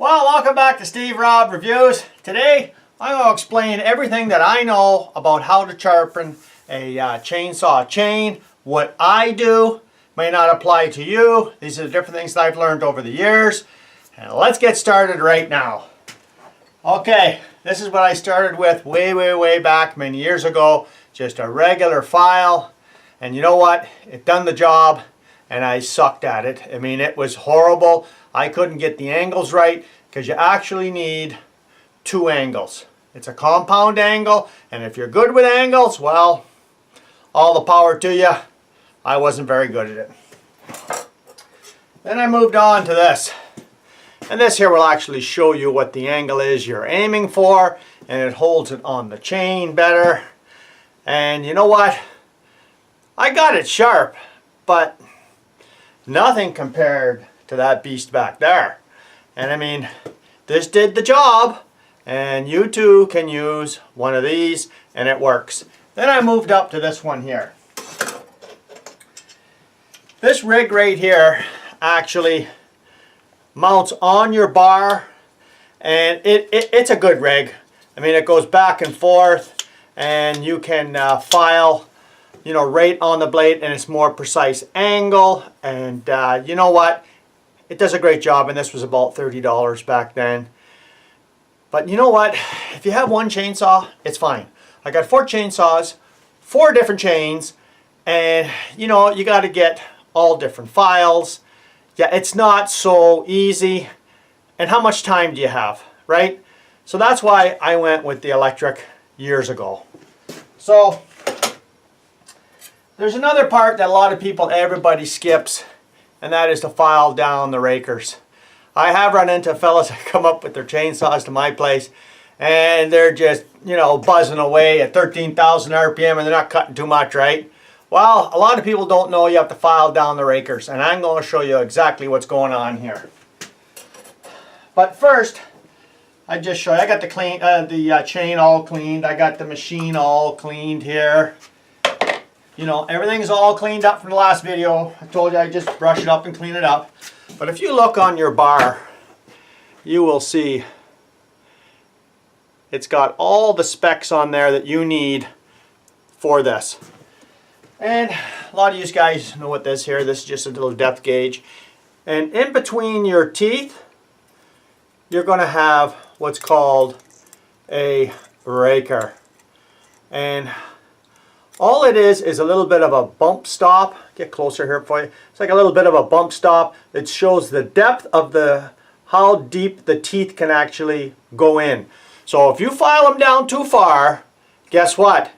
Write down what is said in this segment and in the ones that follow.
Well, welcome back to Steve Robb Reviews. Today, I'm going to explain everything that I know about how to sharpen a chainsaw chain. What I do may not apply to you. These are the different things that I've learned over the years. And let's get started right now. Okay, this is what I started with way back many years ago. Just a regular file. And you know what? It done the job. And I sucked at it. I mean, it was horrible. I couldn't get the angles right because you actually need two angles. It's a compound angle, and if you're good with angles, well, all the power to you. I wasn't very good at it. Then I moved on to this. And this here will actually show you what the angle is you're aiming for, and it holds it on the chain better. And you know what? I got it sharp, but nothing compared to that beast back there. And I mean, this did the job, and you too can use one of these and it works. Then I moved up to this one here. This rig right here actually mounts on your bar, and it's a good rig. I mean, it goes back and forth, and you can file, you know, right on the blade, and it's more precise angle. And you know what? It does a great job, and this was about $30 back then. But you know what? If you have one chainsaw, it's fine. I got 4 chainsaws, 4 different chains, and you know, you got to get all different files. Yeah, it's not so easy. And how much time do you have, right? So that's why I went with the electric years ago. So there's another part that a lot of people, everybody skips, and that is to file down the rakers. I have run into fellas that come up with their chainsaws to my place, and they're just, you know, buzzing away at 13,000 RPM, and they're not cutting too much, right? Well, a lot of people don't know you have to file down the rakers, and I'm going to show you exactly what's going on here. But first, I just show you. I got the chain all cleaned. I got the machine all cleaned here. You know, everything's all cleaned up from the last video. I told you I just brush it up and clean it up. But if you look on your bar, you will see it's got all the specs on there that you need for this. And a lot of you guys know what this here. This is just a little depth gauge. And in between your teeth, you're going to have what's called a raker. And all it is a little bit of a bump stop. Get closer here for you. It's like a little bit of a bump stop. It shows the depth of how deep the teeth can actually go in. So if you file them down too far, guess what?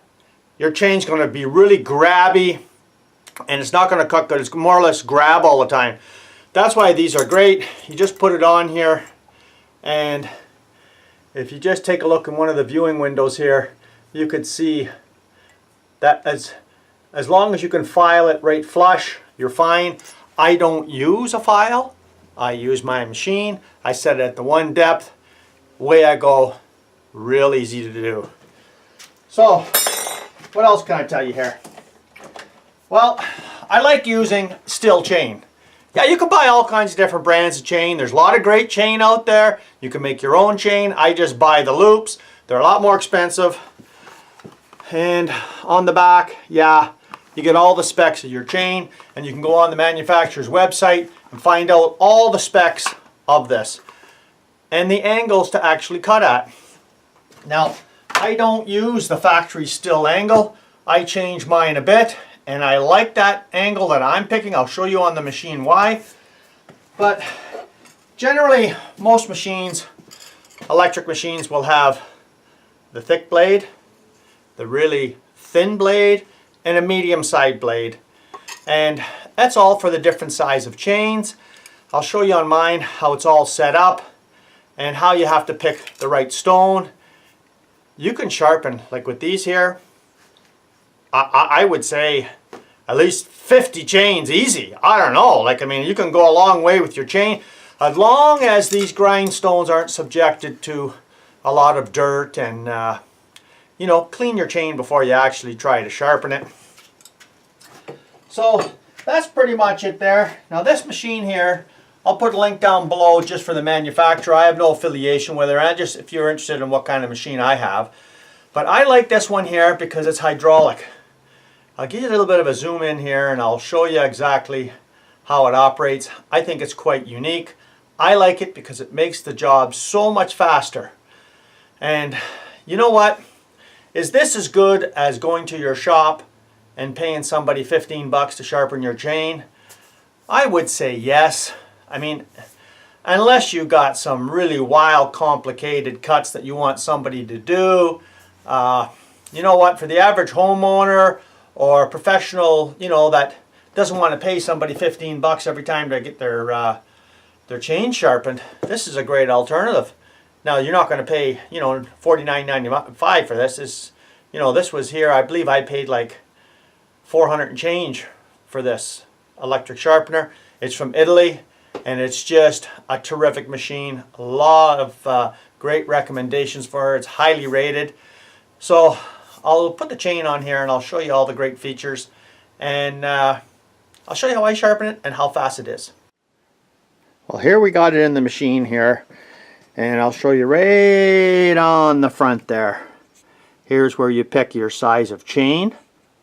Your chain's going to be really grabby, and it's not going to cut good. It's more or less grab all the time. That's why these are great. You just put it on here, and if you just take a look in one of the viewing windows here, you could see that as long as you can file it right flush, you're fine. I don't use a file. I use my machine. I set it at the one depth. Away I go. Real easy to do. So, what else can I tell you here? Well, I like using steel chain. Yeah, you can buy all kinds of different brands of chain. There's a lot of great chain out there. You can make your own chain. I just buy the loops. They're a lot more expensive. And on the back, yeah, you get all the specs of your chain, and you can go on the manufacturer's website and find out all the specs of this and the angles to actually cut at. Now, I don't use the factory still angle. I change mine a bit, and I like that angle that I'm picking. I'll show you on the machine why. But generally, most machines, electric machines, will have the thick blade, the really thin blade, and a medium side blade. And that's all for the different size of chains. I'll show you on mine how it's all set up and how you have to pick the right stone. You can sharpen, like with these here, I would say at least 50 chains easy. I don't know, like, I mean, you can go a long way with your chain as long as these grindstones aren't subjected to a lot of dirt, and you know, clean your chain before you actually try to sharpen it. So that's pretty much it there. Now this machine here, I'll put a link down below just for the manufacturer. I have no affiliation with it. I just, if you're interested in what kind of machine I have. But I like this one here because it's hydraulic. I'll give you a little bit of a zoom in here and I'll show you exactly how it operates. I think it's quite unique. I like it because it makes the job so much faster. And you know what? Is this as good as going to your shop and paying somebody 15 bucks to sharpen your chain? I would say yes. I mean, unless you got some really wild, complicated cuts that you want somebody to do. You know what? For the average homeowner or professional, you know, that doesn't want to pay somebody 15 bucks every time to get their chain sharpened, this is a great alternative. Now, you're not going to pay, you know, $49.95 for this. This, you know, this was here, I believe I paid like 400 and change for this electric sharpener. It's from Italy, and it's just a terrific machine. A lot of great recommendations for her. It's highly rated. So I'll put the chain on here and I'll show you all the great features, and I'll show you how I sharpen it and how fast it is. Well, here we got it in the machine here, and I'll show you right on the front there. Here's where you pick your size of chain.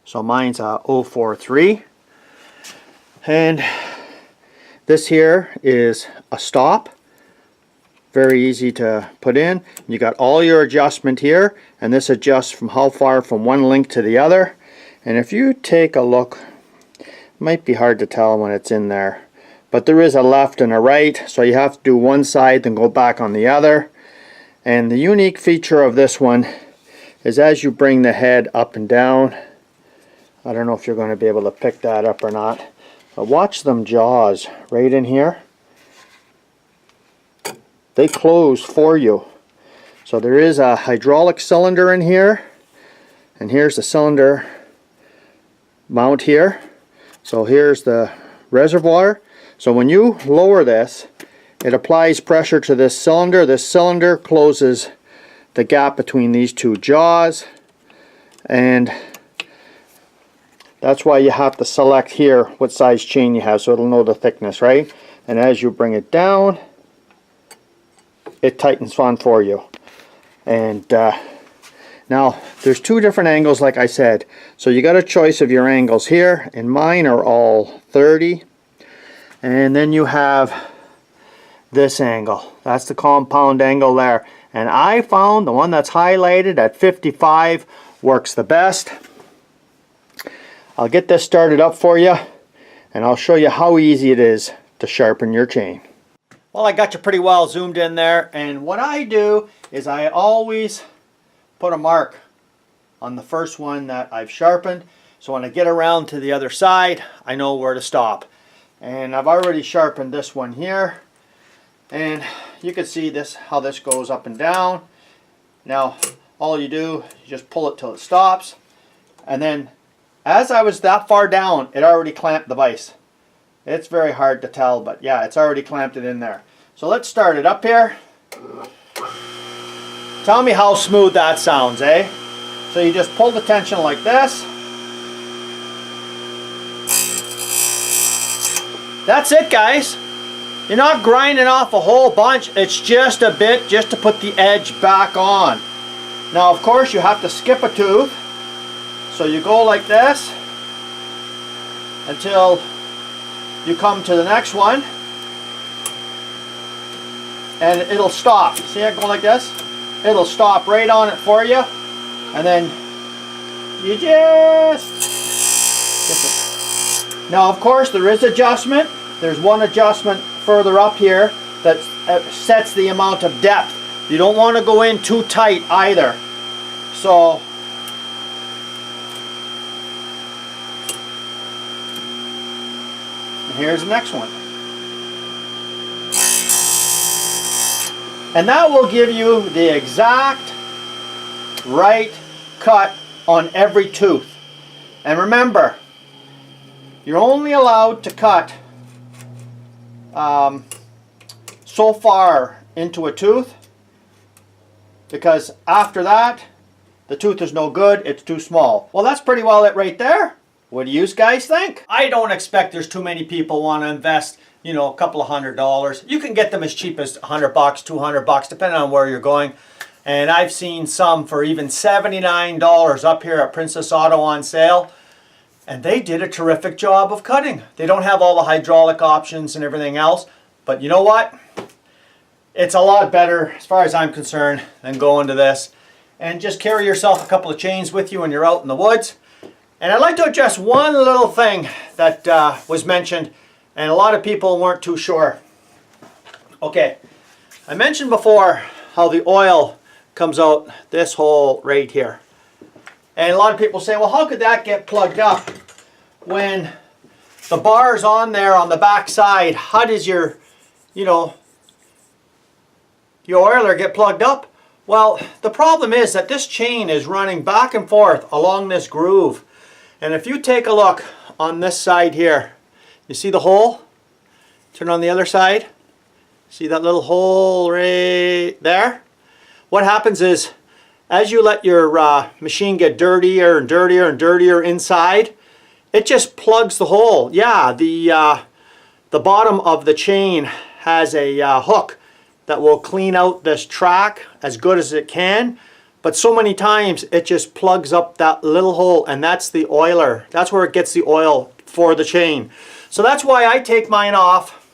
So mine's a 043, and this here is a stop. Very easy to put in. You got all your adjustment here, and this adjusts from how far from one link to the other. And if you take a look, it might be hard to tell when it's in there, but there is a left and a right, so you have to do one side then go back on the other. And the unique feature of this one is as you bring the head up and down, I don't know if you're going to be able to pick that up or not, but watch them jaws right in here. They close for you. So there is a hydraulic cylinder in here, and here's the cylinder mount here. So here's the reservoir. So when you lower this, it applies pressure to this cylinder. This cylinder closes the gap between these two jaws, and that's why you have to select here what size chain you have, so it'll know the thickness, right? And as you bring it down, it tightens on for you. And now there's two different angles, like I said, so you got a choice of your angles here, and mine are all 30. And then you have this angle, that's the compound angle there, and I found the one that's highlighted at 55 works the best. I'll get this started up for you, and I'll show you how easy it is to sharpen your chain. Well, I got you pretty well zoomed in there, and what I do is I always put a mark on the first one that I've sharpened, so when I get around to the other side, I know where to stop. And I've already sharpened this one here, and you can see this, how this goes up and down. Now all you do is just pull it till it stops, and then as I was that far down, it already clamped the vise. It's very hard to tell, but yeah, it's already clamped it in there. So let's start it up here. Tell me how smooth that sounds, eh? So you just pull the tension like this. That's it, guys. You're not grinding off a whole bunch. It's just a bit just to put the edge back on. Now, of course, you have to skip a tooth. So you go like this until you come to the next one, and it'll stop. See it going like this? It'll stop right on it for you, and then you just get it. Now, of course, there is adjustment. There's one adjustment further up here that sets the amount of depth. You don't want to go in too tight either. So here's the next one. And that will give you the exact right cut on every tooth. And remember, you're only allowed to cut so far into a tooth, because after that the tooth is no good, it's too small. Well, that's pretty well it right there. What do you guys think? I don't expect there's too many people want to invest you know, a couple of $100. You can get them as cheap as $100, $200, depending on where you're going. And I've seen some for even $79 up here at Princess Auto on sale. And they did a terrific job of cutting. They don't have all the hydraulic options and everything else. But you know what? It's a lot better, as far as I'm concerned, than going to this. And just carry yourself a couple of chains with you when you're out in the woods. And I'd like to address one little thing that was mentioned, and a lot of people weren't too sure. Okay, I mentioned before how the oil comes out this hole right here. And a lot of people say, well, how could that get plugged up when the bar's on there on the back side? How does your, you know, your oiler get plugged up? Well, the problem is that this chain is running back and forth along this groove. And if you take a look on this side here, you see the hole? Turn on the other side. See that little hole right there? What happens is, as you let your machine get dirtier and dirtier and dirtier inside, it just plugs the hole. Yeah, the bottom of the chain has a hook that will clean out this track as good as it can. But so many times it just plugs up that little hole, and that's the oiler. That's where it gets the oil for the chain. So that's why I take mine off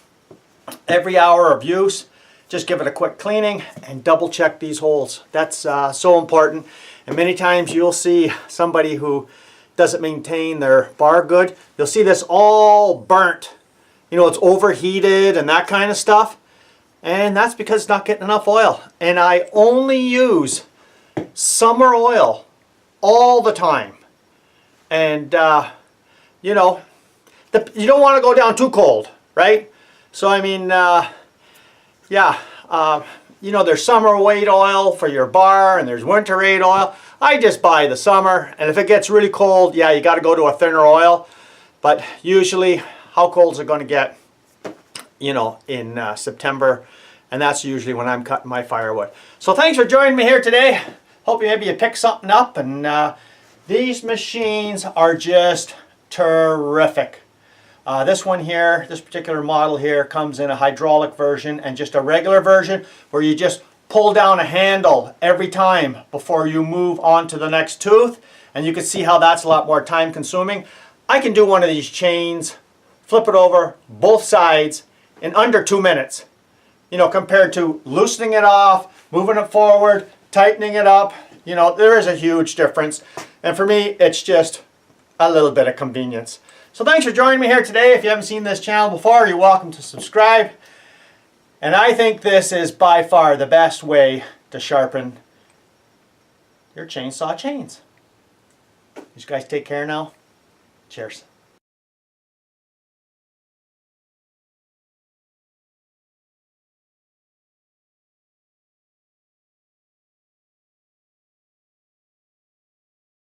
every hour of use. Just give it a quick cleaning and double check these holes. That's so important. And many times you'll see somebody who doesn't maintain their bar good. You'll see this all burnt. You know, it's overheated and that kind of stuff. And that's because it's not getting enough oil. And I only use summer oil all the time. And you know, you don't want to go down too cold, right? So I mean, yeah, you know, there's summer weight oil for your bar and there's winter weight oil. I just buy the summer, and if it gets really cold, yeah, you got to go to a thinner oil. But usually, how cold is it going to get, you know, in September? And that's usually when I'm cutting my firewood. So thanks for joining me here today. Hope maybe you picked something up. And these machines are just terrific. This one here, this particular model here, comes in a hydraulic version and just a regular version where you just pull down a handle every time before you move on to the next tooth. And you can see how that's a lot more time consuming. I can do one of these chains, flip it over both sides in under 2 minutes. You know, compared to loosening it off, moving it forward, tightening it up. You know, there is a huge difference. And for me, it's just a little bit of convenience. So thanks for joining me here today. If you haven't seen this channel before, you're welcome to subscribe. And I think this is by far the best way to sharpen your chainsaw chains. You guys take care now. Cheers.